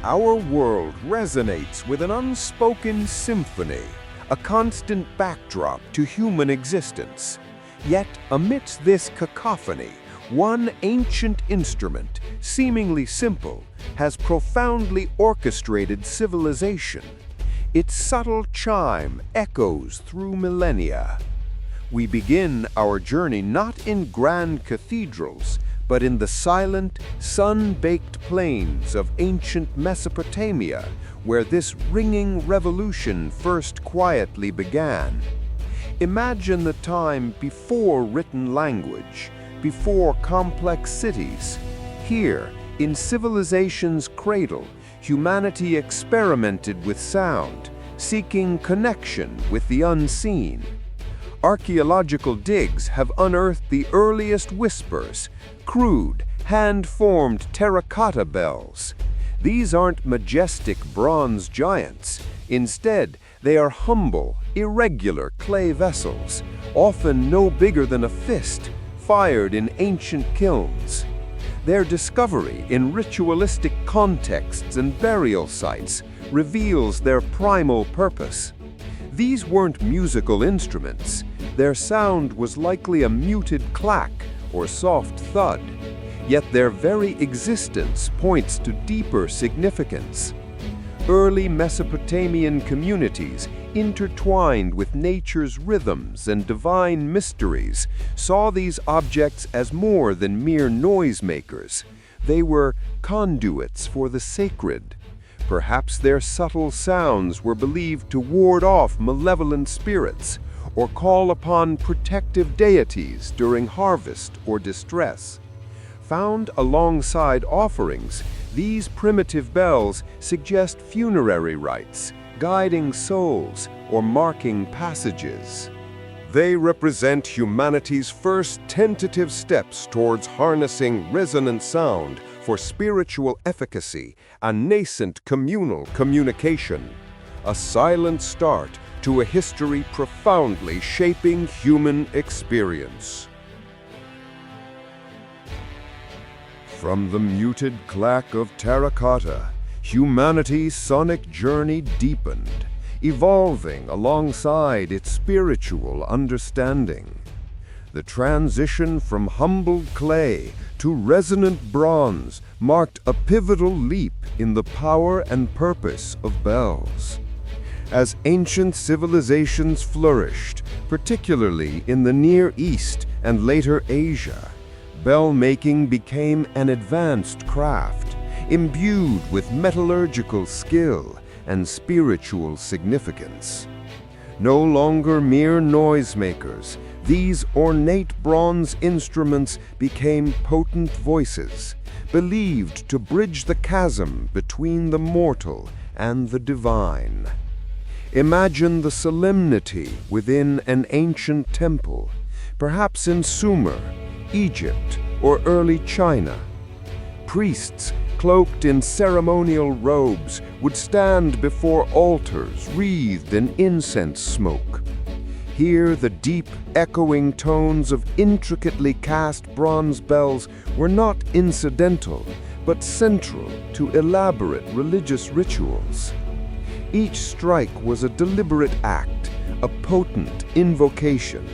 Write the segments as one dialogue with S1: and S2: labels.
S1: Our world resonates with an unspoken symphony, a constant backdrop to human existence. Yet, amidst this cacophony, one ancient instrument, seemingly simple, has profoundly orchestrated civilization. Its subtle chime echoes through millennia. We begin our journey not in grand cathedrals, but in the silent, sun-baked plains of ancient Mesopotamia, where this ringing revolution first quietly began. Imagine the time before written language, before complex cities. Here, in civilization's cradle, humanity experimented with sound, seeking connection with the unseen. Archaeological digs have unearthed the earliest whispers, crude, hand-formed terracotta bells. These aren't majestic bronze giants. Instead, they are humble, irregular clay vessels, often no bigger than a fist, fired in ancient kilns. Their discovery in ritualistic contexts and burial sites reveals their primal purpose. These weren't musical instruments. Their sound was likely a muted clack or soft thud, yet their very existence points to deeper significance. Early Mesopotamian communities, intertwined with nature's rhythms and divine mysteries, saw these objects as more than mere noisemakers. They were conduits for the sacred. Perhaps their subtle sounds were believed to ward off malevolent spirits or call upon protective deities during harvest or distress. Found alongside offerings, these primitive bells suggest funerary rites, guiding souls, or marking passages. They represent humanity's first tentative steps towards harnessing resonant sound for spiritual efficacy and nascent communal communication. A silent start to a history profoundly shaping human experience. From the muted clack of terracotta, humanity's sonic journey deepened, evolving alongside its spiritual understanding. The transition from humbled clay to resonant bronze marked a pivotal leap in the power and purpose of bells. As ancient civilizations flourished, particularly in the Near East and later Asia, bell-making became an advanced craft, imbued with metallurgical skill and spiritual significance. No longer mere noisemakers, these ornate bronze instruments became potent voices, believed to bridge the chasm between the mortal and the divine. Imagine the solemnity within an ancient temple, perhaps in Sumer, Egypt, or early China. Priests, cloaked in ceremonial robes, would stand before altars wreathed in incense smoke. Here, the deep, echoing tones of intricately cast bronze bells were not incidental, but central to elaborate religious rituals. Each strike was a deliberate act, a potent invocation.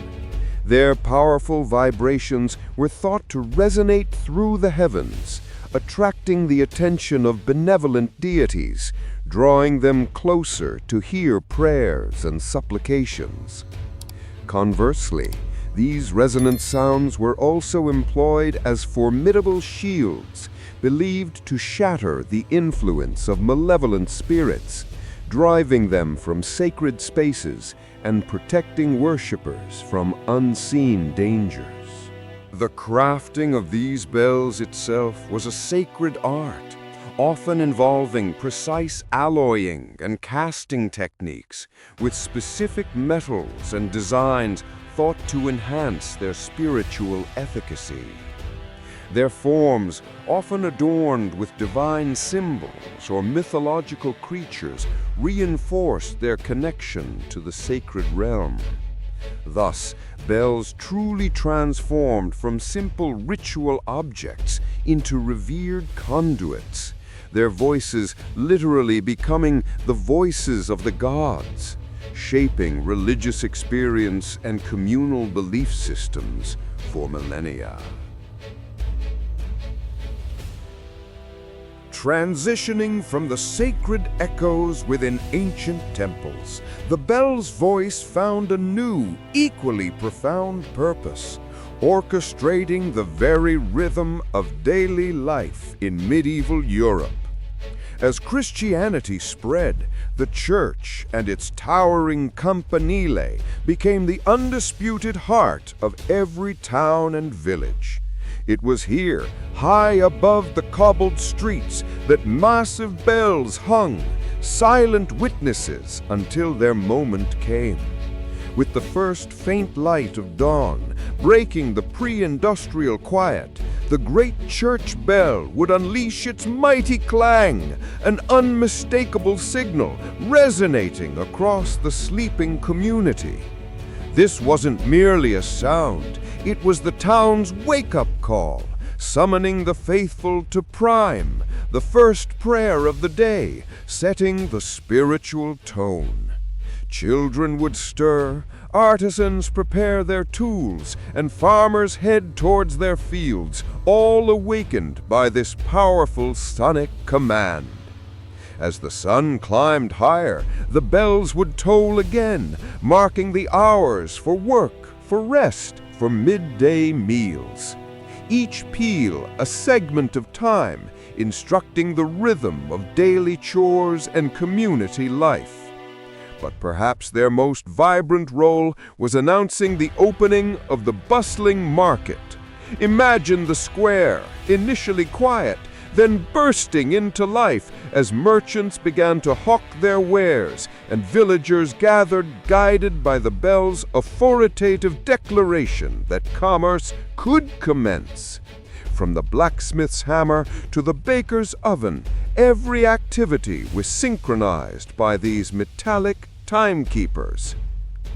S1: Their powerful vibrations were thought to resonate through the heavens, attracting the attention of benevolent deities, drawing them closer to hear prayers and supplications. Conversely, these resonant sounds were also employed as formidable shields, believed to shatter the influence of malevolent spirits, driving them from sacred spaces and protecting worshippers from unseen dangers. The crafting of these bells itself was a sacred art, often involving precise alloying and casting techniques, with specific metals and designs thought to enhance their spiritual efficacy. Their forms, often adorned with divine symbols or mythological creatures, reinforced their connection to the sacred realm. Thus, bells truly transformed from simple ritual objects into revered conduits. their voices literally becoming the voices of the gods, shaping religious experience and communal belief systems for millennia. Transitioning from the sacred echoes within ancient temples, the bell's voice found a new, equally profound purpose, orchestrating the very rhythm of daily life in medieval Europe. As Christianity spread, the church and its towering campanile became the undisputed heart of every town and village. It was here, high above the cobbled streets, that massive bells hung, silent witnesses until their moment came. With the first faint light of dawn breaking the pre-industrial quiet, the great church bell would unleash its mighty clang, an unmistakable signal resonating across the sleeping community. This wasn't merely a sound, it was the town's wake-up call, summoning the faithful to prime, the first prayer of the day, setting the spiritual tone. Children would stir, artisans prepare their tools, and farmers head towards their fields, all awakened by this powerful sonic command. As the sun climbed higher, the bells would toll again, marking the hours for work, for rest, for midday meals. Each peal a segment of time, instructing the rhythm of daily chores and community life. But perhaps their most vibrant role was announcing the opening of the bustling market. Imagine the square, initially quiet, then bursting into life as merchants began to hawk their wares and villagers gathered, guided by the bell's authoritative declaration that commerce could commence. From the blacksmith's hammer to the baker's oven, every activity was synchronized by these metallic timekeepers.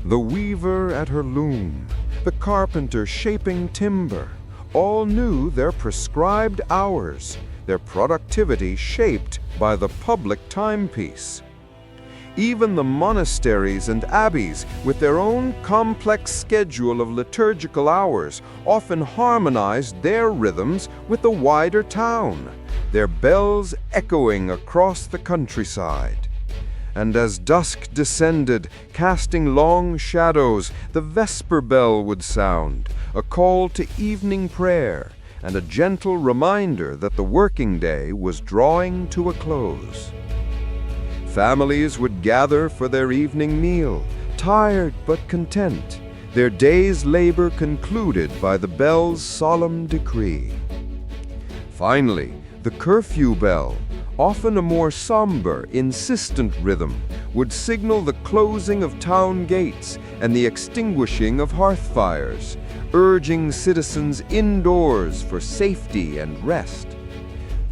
S1: The weaver at her loom, the carpenter shaping timber, all knew their prescribed hours, their productivity shaped by the public timepiece. Even the monasteries and abbeys, with their own complex schedule of liturgical hours, often harmonized their rhythms with the wider town, their bells echoing across the countryside. And as dusk descended, casting long shadows, the vesper bell would sound, a call to evening prayer, and a gentle reminder that the working day was drawing to a close. Families would gather for their evening meal, tired but content, their day's labor concluded by the bell's solemn decree. Finally, the curfew bell, often a more somber, insistent rhythm, would signal the closing of town gates and the extinguishing of hearth fires, urging citizens indoors for safety and rest.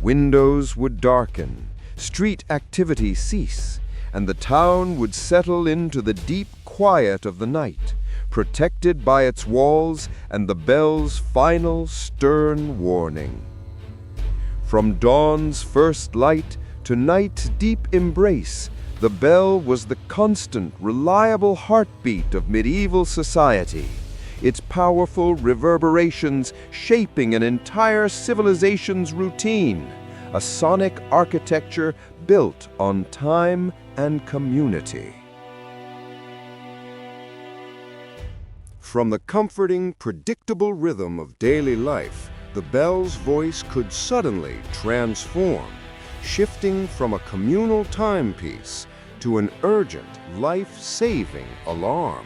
S1: Windows would darken, street activity cease, and the town would settle into the deep quiet of the night, protected by its walls and the bell's final stern warning. From dawn's first light to night's deep embrace, the bell was the constant, reliable heartbeat of medieval society, its powerful reverberations shaping an entire civilization's routine, a sonic architecture built on time and community. From the comforting, predictable rhythm of daily life, the bell's voice could suddenly transform, shifting from a communal timepiece to an urgent, life-saving alarm.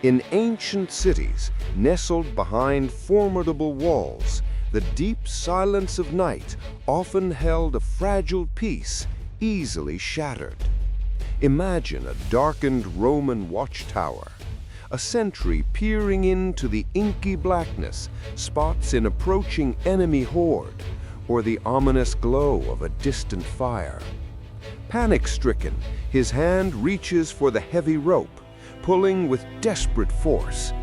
S1: In ancient cities, nestled behind formidable walls, the deep silence of night often held a fragile peace easily shattered. Imagine a darkened Roman watchtower. A sentry peering into the inky blackness spots an approaching enemy horde, or the ominous glow of a distant fire. Panic-stricken, his hand reaches for the heavy rope, pulling with desperate force.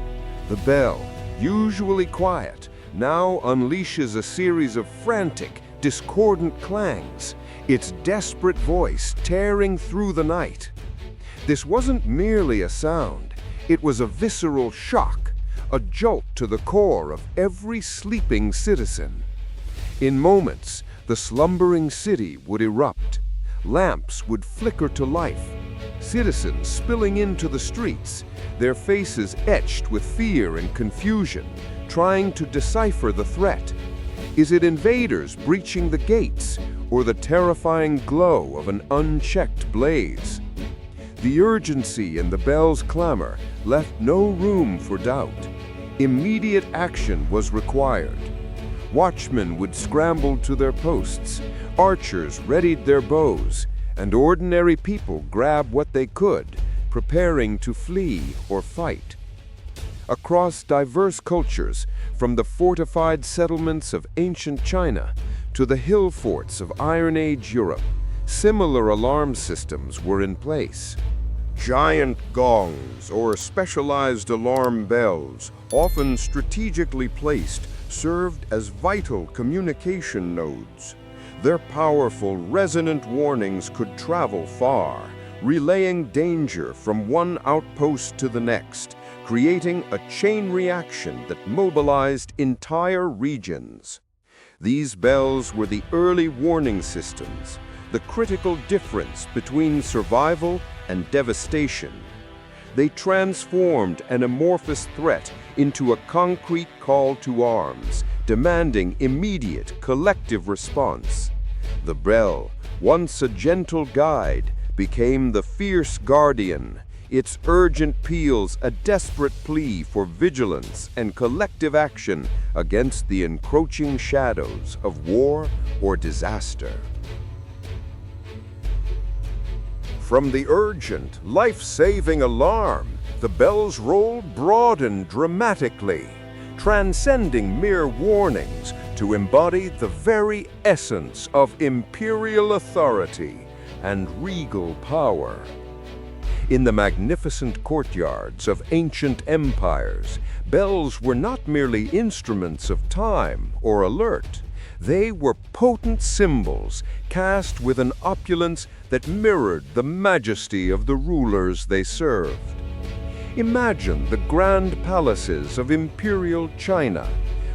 S1: The bell, usually quiet, now unleashes a series of frantic, discordant clangs, its desperate voice tearing through the night. This wasn't merely a sound, it was a visceral shock, a jolt to the core of every sleeping citizen. In moments, the slumbering city would erupt. Lamps would flicker to life, citizens spilling into the streets, their faces etched with fear and confusion, trying to decipher the threat. Is it invaders breaching the gates, or the terrifying glow of an unchecked blaze? The urgency in the bell's clamor left no room for doubt. Immediate action was required. Watchmen would scramble to their posts, archers readied their bows, and ordinary people grabbed what they could, preparing to flee or fight. Across diverse cultures, from the fortified settlements of ancient China to the hill forts of Iron Age Europe, similar alarm systems were in place. Giant gongs, or specialized alarm bells, often strategically placed, served as vital communication nodes. Their powerful, resonant warnings could travel far, relaying danger from one outpost to the next, creating a chain reaction that mobilized entire regions. These bells were the early warning systems, the critical difference between survival and devastation. They transformed an amorphous threat into a concrete call to arms, demanding immediate collective response. The bell, once a gentle guide, became the fierce guardian, its urgent peals a desperate plea for vigilance and collective action against the encroaching shadows of war or disaster. From the urgent, life-saving alarm, the bell's role broadened dramatically, transcending mere warnings to embody the very essence of imperial authority and regal power. In the magnificent courtyards of ancient empires, bells were not merely instruments of time or alert. They were potent symbols cast with an opulence that mirrored the majesty of the rulers they served. Imagine the grand palaces of imperial China,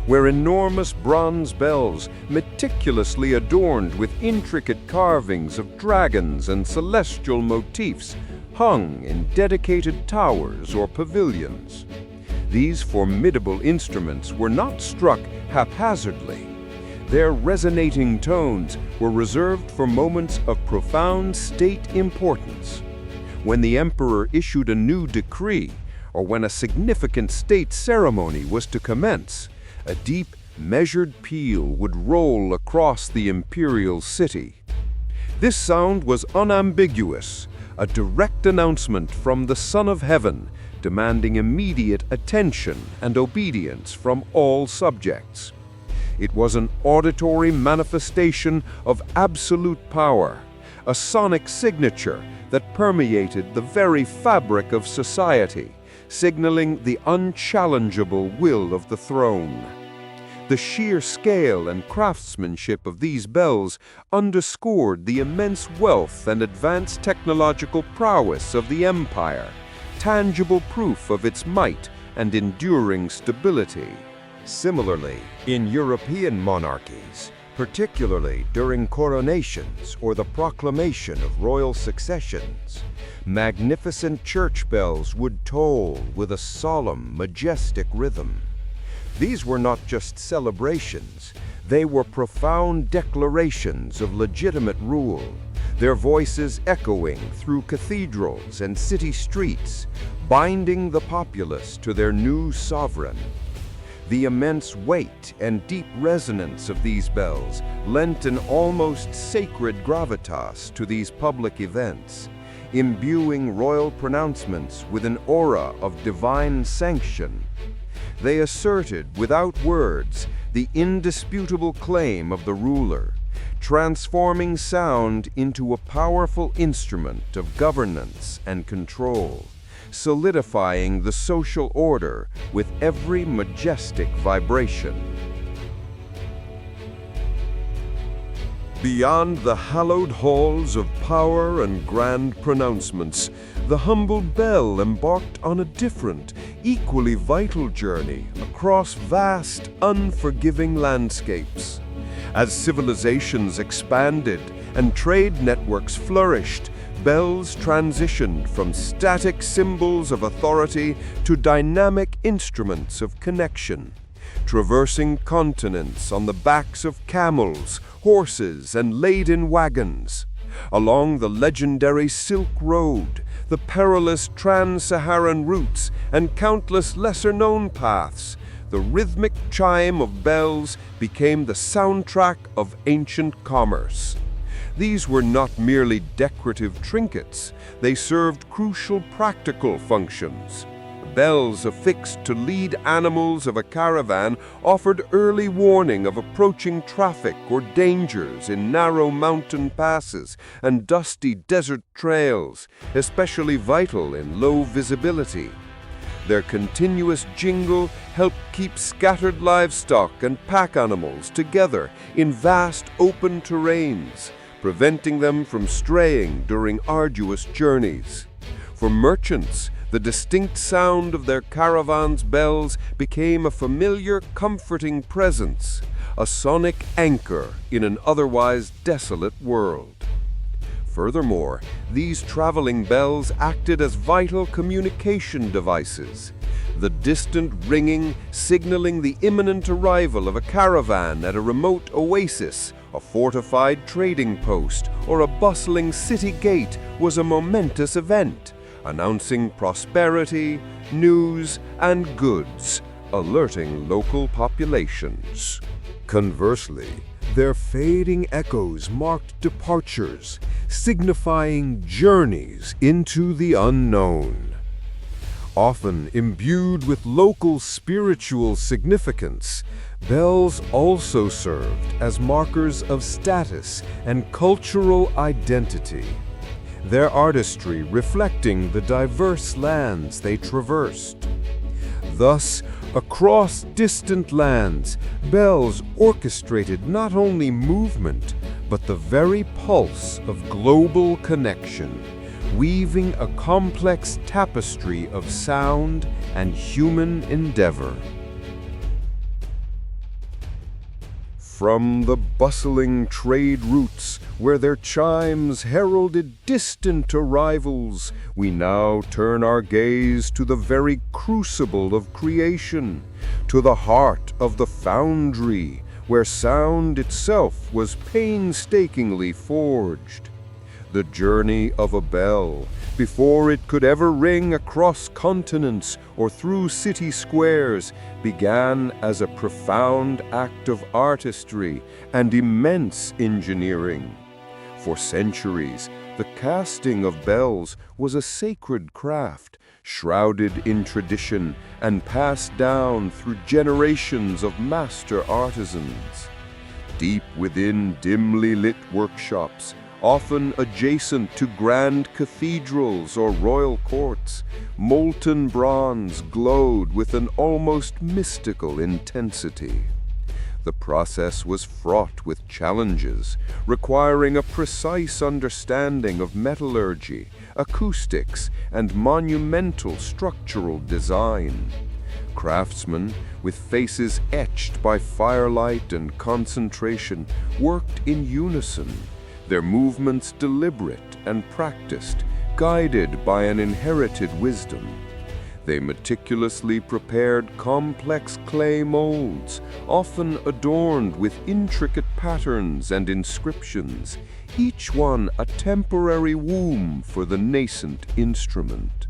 S1: where enormous bronze bells, meticulously adorned with intricate carvings of dragons and celestial motifs, hung in dedicated towers or pavilions. These formidable instruments were not struck haphazardly. Their resonating tones were reserved for moments of profound state importance. When the emperor issued a new decree, or when a significant state ceremony was to commence, a deep, measured peal would roll across the imperial city. This sound was unambiguous, a direct announcement from the Son of Heaven, demanding immediate attention and obedience from all subjects. It was an auditory manifestation of absolute power, a sonic signature that permeated the very fabric of society, signaling the unchallengeable will of the throne. The sheer scale and craftsmanship of these bells underscored the immense wealth and advanced technological prowess of the empire, tangible proof of its might and enduring stability. Similarly, in European monarchies, particularly during coronations or the proclamation of royal successions, magnificent church bells would toll with a solemn, majestic rhythm. These were not just celebrations, they were profound declarations of legitimate rule, their voices echoing through cathedrals and city streets, binding the populace to their new sovereign. The immense weight and deep resonance of these bells lent an almost sacred gravitas to these public events, imbuing royal pronouncements with an aura of divine sanction. They asserted, without words, the indisputable claim of the ruler, transforming sound into a powerful instrument of governance and control, solidifying the social order with every majestic vibration. Beyond the hallowed halls of power and grand pronouncements, the humble bell embarked on a different, equally vital journey across vast, unforgiving landscapes. As civilizations expanded and trade networks flourished, bells transitioned from static symbols of authority to dynamic instruments of connection, traversing continents on the backs of camels, horses, and laden wagons. Along the legendary Silk Road, the perilous trans-Saharan routes, and countless lesser-known paths, the rhythmic chime of bells became the soundtrack of ancient commerce. These were not merely decorative trinkets, they served crucial practical functions. Bells affixed to lead animals of a caravan offered early warning of approaching traffic or dangers in narrow mountain passes and dusty desert trails, especially vital in low visibility. Their continuous jingle helped keep scattered livestock and pack animals together in vast open terrains, preventing them from straying during arduous journeys. For merchants, the distinct sound of their caravan's bells became a familiar, comforting presence, a sonic anchor in an otherwise desolate world. Furthermore, these traveling bells acted as vital communication devices, the distant ringing signaling the imminent arrival of a caravan at a remote oasis, a fortified trading post, or a bustling city gate was a momentous event, announcing prosperity, news, and goods, alerting local populations. Conversely, their fading echoes marked departures, signifying journeys into the unknown. Often imbued with local spiritual significance, bells also served as markers of status and cultural identity, their artistry reflecting the diverse lands they traversed. Thus, across distant lands, bells orchestrated not only movement, but the very pulse of global connection, weaving a complex tapestry of sound and human endeavor. From the bustling trade routes where their chimes heralded distant arrivals, we now turn our gaze to the very crucible of creation, to the heart of the foundry, where sound itself was painstakingly forged. The journey of a bell, before it could ever ring across continents or through city squares, began as a profound act of artistry and immense engineering. For centuries, the casting of bells was a sacred craft, shrouded in tradition and passed down through generations of master artisans. Deep within dimly lit workshops, often adjacent to grand cathedrals or royal courts, molten bronze glowed with an almost mystical intensity. The process was fraught with challenges, requiring a precise understanding of metallurgy, acoustics, and monumental structural design. Craftsmen, with faces etched by firelight and concentration, worked in unison, their movements deliberate and practiced, guided by an inherited wisdom. They meticulously prepared complex clay molds, often adorned with intricate patterns and inscriptions, each one a temporary womb for the nascent instrument.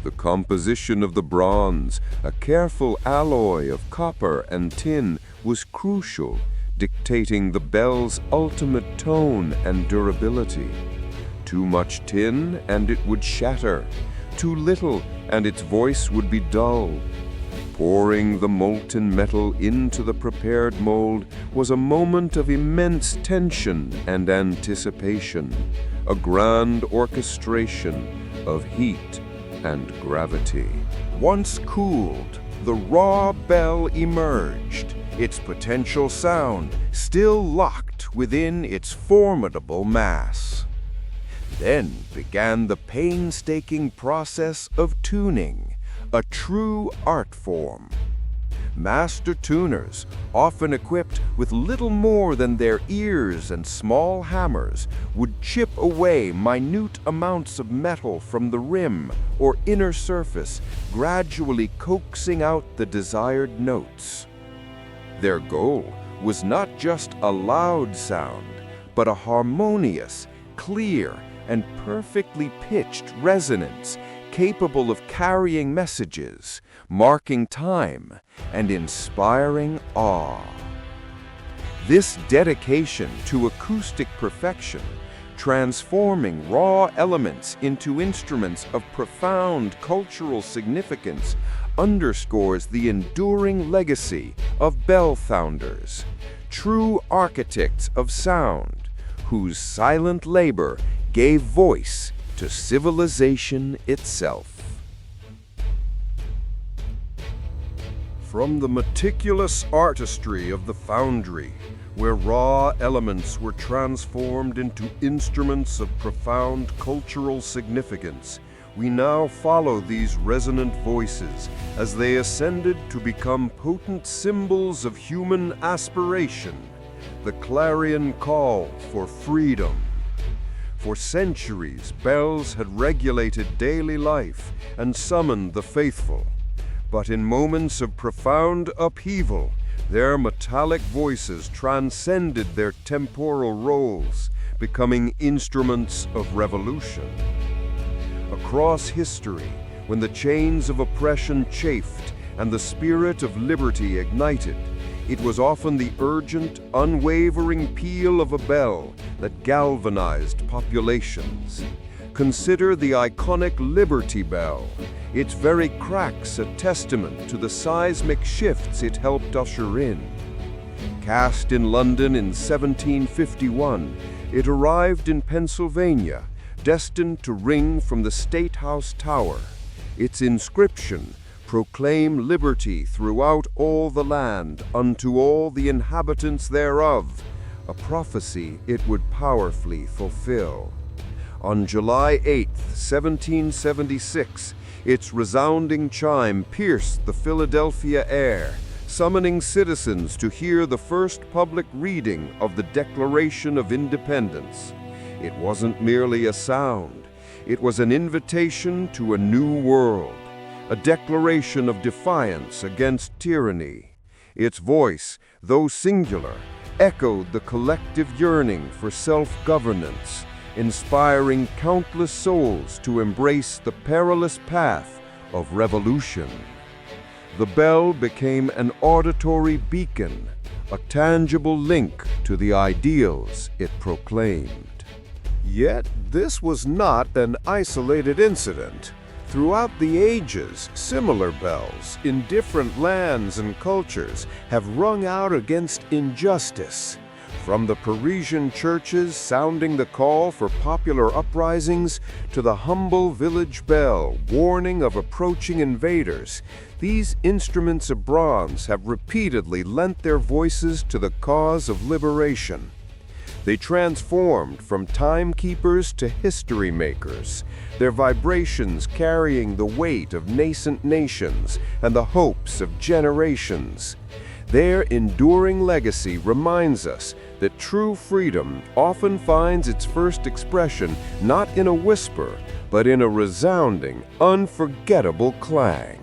S1: The composition of the bronze, a careful alloy of copper and tin, was crucial, dictating the bell's ultimate tone and durability. Too much tin and it would shatter. Too little and its voice would be dull. Pouring the molten metal into the prepared mold was a moment of immense tension and anticipation, a grand orchestration of heat and gravity. Once cooled, the raw bell emerged, its potential sound still locked within its formidable mass. Then began the painstaking process of tuning, a true art form. Master tuners, often equipped with little more than their ears and small hammers, would chip away minute amounts of metal from the rim or inner surface, gradually coaxing out the desired notes. Their goal was not just a loud sound, but a harmonious, clear, and perfectly pitched resonance capable of carrying messages, marking time, and inspiring awe. This dedication to acoustic perfection, transforming raw elements into instruments of profound cultural significance, underscores the enduring legacy of bell founders, true architects of sound, whose silent labor gave voice to civilization itself. From the meticulous artistry of the foundry, where raw elements were transformed into instruments of profound cultural significance, we now follow these resonant voices as they ascended to become potent symbols of human aspiration, the clarion call for freedom. For centuries, bells had regulated daily life and summoned the faithful. But in moments of profound upheaval, their metallic voices transcended their temporal roles, becoming instruments of revolution. Across history, when the chains of oppression chafed and the spirit of liberty ignited, it was often the urgent, unwavering peal of a bell that galvanized populations. Consider the iconic Liberty Bell, its very cracks a testament to the seismic shifts it helped usher in. Cast in London in 1751, it arrived in Pennsylvania, destined to ring from the State House Tower. Its inscription, "Proclaim liberty throughout all the land unto all the inhabitants thereof," a prophecy it would powerfully fulfill. On July 8, 1776, its resounding chime pierced the Philadelphia air, summoning citizens to hear the first public reading of the Declaration of Independence. It wasn't merely a sound, it was an invitation to a new world, a declaration of defiance against tyranny. Its voice, though singular, echoed the collective yearning for self-governance, inspiring countless souls to embrace the perilous path of revolution. The bell became an auditory beacon, a tangible link to the ideals it proclaimed. Yet this was not an isolated incident. Throughout the ages, similar bells in different lands and cultures have rung out against injustice. From the Parisian churches sounding the call for popular uprisings to the humble village bell warning of approaching invaders, these instruments of bronze have repeatedly lent their voices to the cause of liberation. They transformed from timekeepers to history makers, their vibrations carrying the weight of nascent nations and the hopes of generations. Their enduring legacy reminds us that true freedom often finds its first expression not in a whisper, but in a resounding, unforgettable clang.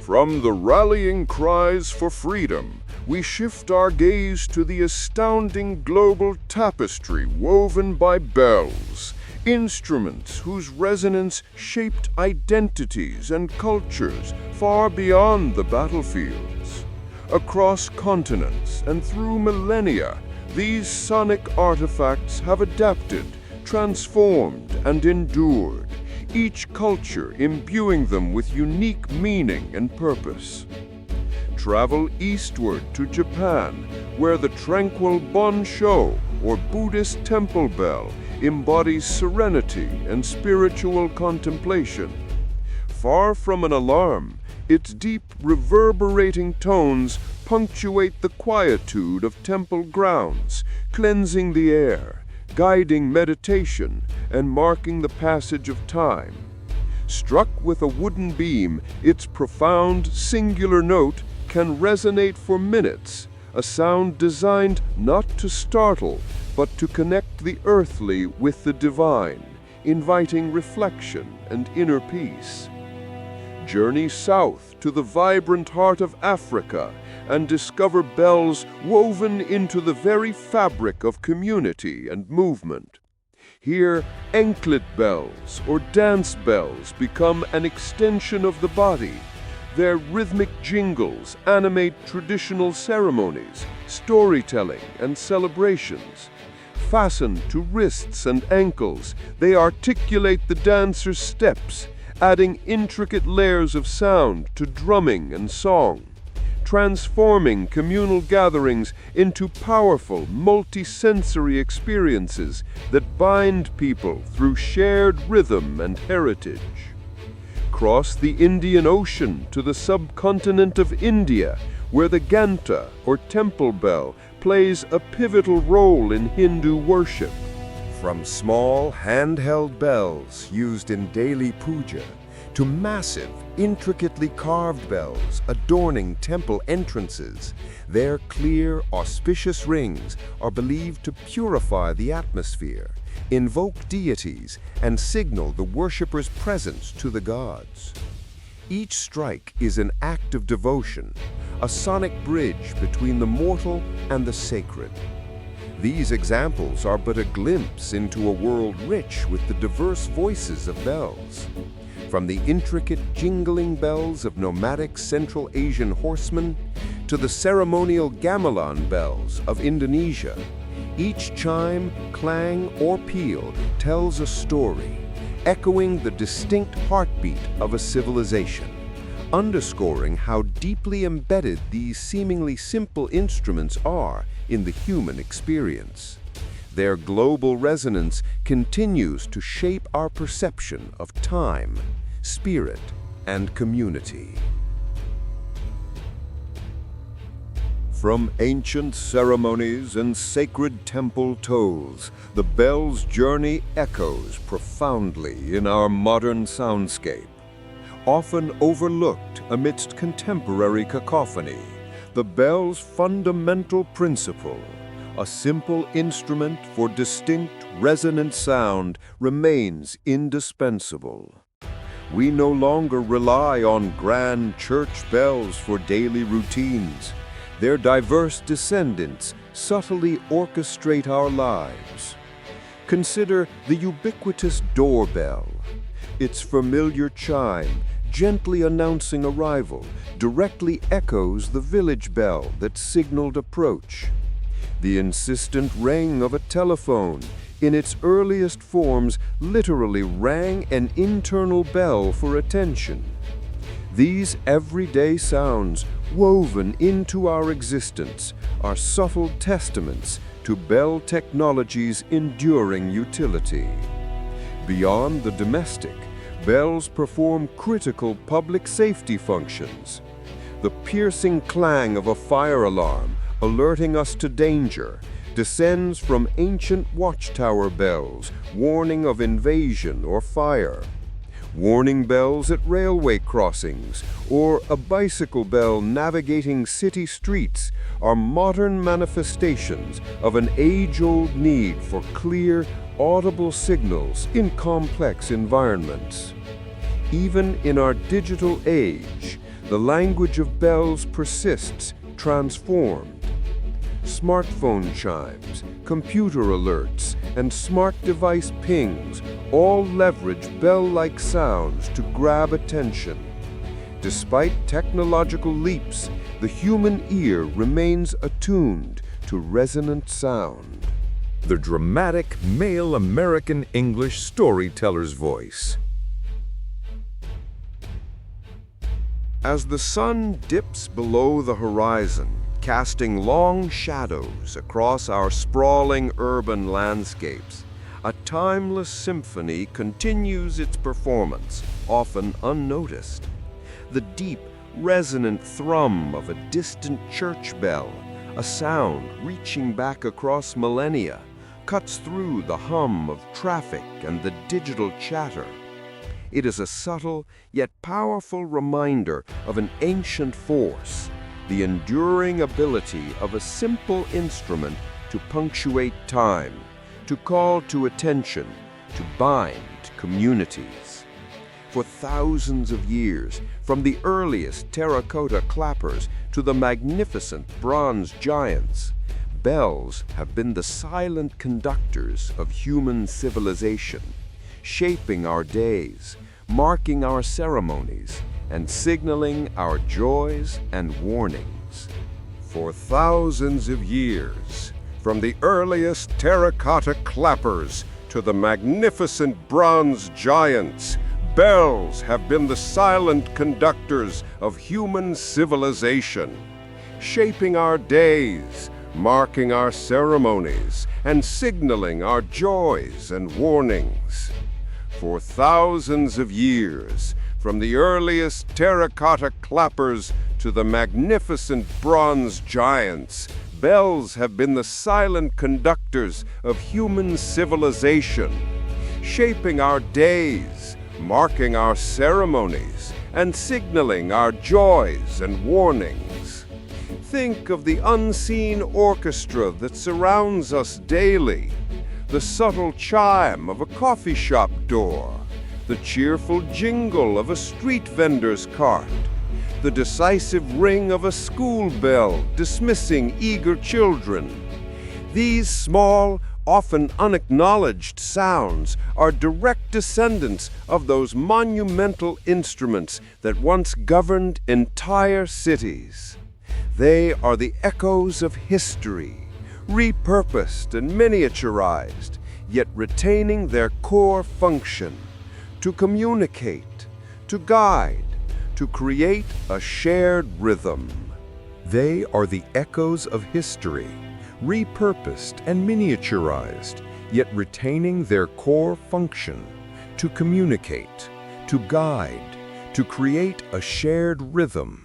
S1: From the rallying cries for freedom, we shift our gaze to the astounding global tapestry woven by bells, instruments whose resonance shaped identities and cultures far beyond the battlefields. Across continents and through millennia, these sonic artifacts have adapted, transformed, and endured, each culture imbuing them with unique meaning and purpose. Travel eastward to Japan, where the tranquil Bonsho, or Buddhist temple bell, embodies serenity and spiritual contemplation. Far from an alarm, Its deep, reverberating tones punctuate the quietude of temple grounds, cleansing the air, guiding meditation, and marking the passage of time. Struck with a wooden beam, its profound, singular note can resonate for minutes, a sound designed not to startle, but to connect the earthly with the divine, inviting reflection and inner peace. Journey south to the vibrant heart of Africa and discover bells woven into the very fabric of community and movement. Here, anklet bells or dance bells become an extension of the body. Their rhythmic jingles animate traditional ceremonies, storytelling, and celebrations. Fastened to wrists and ankles, they articulate the dancer's steps, adding intricate layers of sound to drumming and song, transforming communal gatherings into powerful, multi-sensory experiences that bind people through shared rhythm and heritage. Cross the Indian Ocean to the subcontinent of India, where the ghanta, or temple bell, plays a pivotal role in Hindu worship. From small, handheld bells used in daily puja to massive, intricately carved bells adorning temple entrances, their clear, auspicious rings are believed to purify the atmosphere, invoke deities, and signal the worshipper's presence to the gods. Each strike is an act of devotion, a sonic bridge between the mortal and the sacred. These examples are but a glimpse into a world rich with the diverse voices of bells. From the intricate jingling bells of nomadic Central Asian horsemen to the ceremonial gamelan bells of Indonesia, each chime, clang, or peal tells a story, echoing the distinct heartbeat of a civilization, underscoring how deeply embedded these seemingly simple instruments are in the human experience. Their global resonance continues to shape our perception of time, spirit, and community. From ancient ceremonies and sacred temple tolls, the bell's journey echoes profoundly in our modern soundscape. Often overlooked amidst contemporary cacophony, the bell's fundamental principle, a simple instrument for distinct, resonant sound, remains indispensable. We no longer rely on grand church bells for daily routines. Their diverse descendants subtly orchestrate our lives. Consider the ubiquitous doorbell. Its familiar chime, gently announcing arrival, directly echoes the village bell that signaled approach. The insistent ring of a telephone, in its earliest forms, literally rang an internal bell for attention. These everyday sounds, woven into our existence, are subtle testaments to bell technology's enduring utility. Beyond the domestic, bells perform critical public safety functions. The piercing clang of a fire alarm, alerting us to danger, descends from ancient watchtower bells, warning of invasion or fire. Warning bells at railway crossings, or a bicycle bell navigating city streets, are modern manifestations of an age-old need for clear, audible signals in complex environments. Even in our digital age, the language of bells persists, transformed. Smartphone chimes, computer alerts, and smart device pings all leverage bell-like sounds to grab attention. Despite technological leaps, the human ear remains attuned to resonant sound. The dramatic male American English storyteller's voice. As the sun dips below the horizon, casting long shadows across our sprawling urban landscapes, a timeless symphony continues its performance, often unnoticed. The deep, resonant thrum of a distant church bell, a sound reaching back across millennia, cuts through the hum of traffic and the digital chatter. It is a subtle yet powerful reminder of an ancient force, the enduring ability of a simple instrument to punctuate time, to call to attention, to bind communities. For thousands of years, from the earliest terracotta clappers to the magnificent bronze giants, bells have been the silent conductors of human civilization, shaping our days, marking our ceremonies, and signaling our joys and warnings. For thousands of years, from the earliest terracotta clappers to the magnificent bronze giants, bells have been the silent conductors of human civilization, shaping our days, marking our ceremonies, and signaling our joys and warnings. For thousands of years, from the earliest terracotta clappers to the magnificent bronze giants, bells have been the silent conductors of human civilization, shaping our days, marking our ceremonies, and signaling our joys and warnings. Think of the unseen orchestra that surrounds us daily, the subtle chime of a coffee shop door, the cheerful jingle of a street vendor's cart, the decisive ring of a school bell dismissing eager children. These small, often unacknowledged sounds are direct descendants of those monumental instruments that once governed entire cities. They are the echoes of history, repurposed and miniaturized, yet retaining their core function: to communicate, to guide, to create a shared rhythm. They are the echoes of history, repurposed and miniaturized, yet retaining their core function: to communicate, to guide, to create a shared rhythm.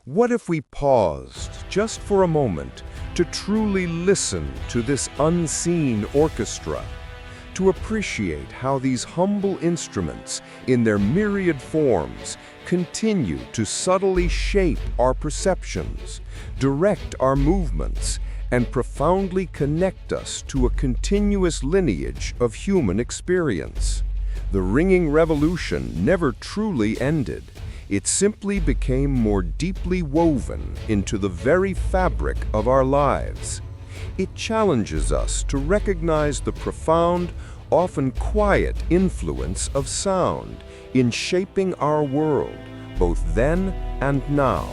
S1: What if we paused just for a moment to truly listen to this unseen orchestra, to appreciate how these humble instruments, in their myriad forms, continue to subtly shape our perceptions, direct our movements, and profoundly connect us to a continuous lineage of human experience? The ringing revolution never truly ended. It simply became more deeply woven into the very fabric of our lives. It challenges us to recognize the profound, often quiet influence of sound in shaping our world, both then and now,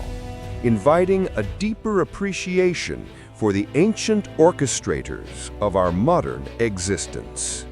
S1: inviting a deeper appreciation for the ancient orchestrators of our modern existence.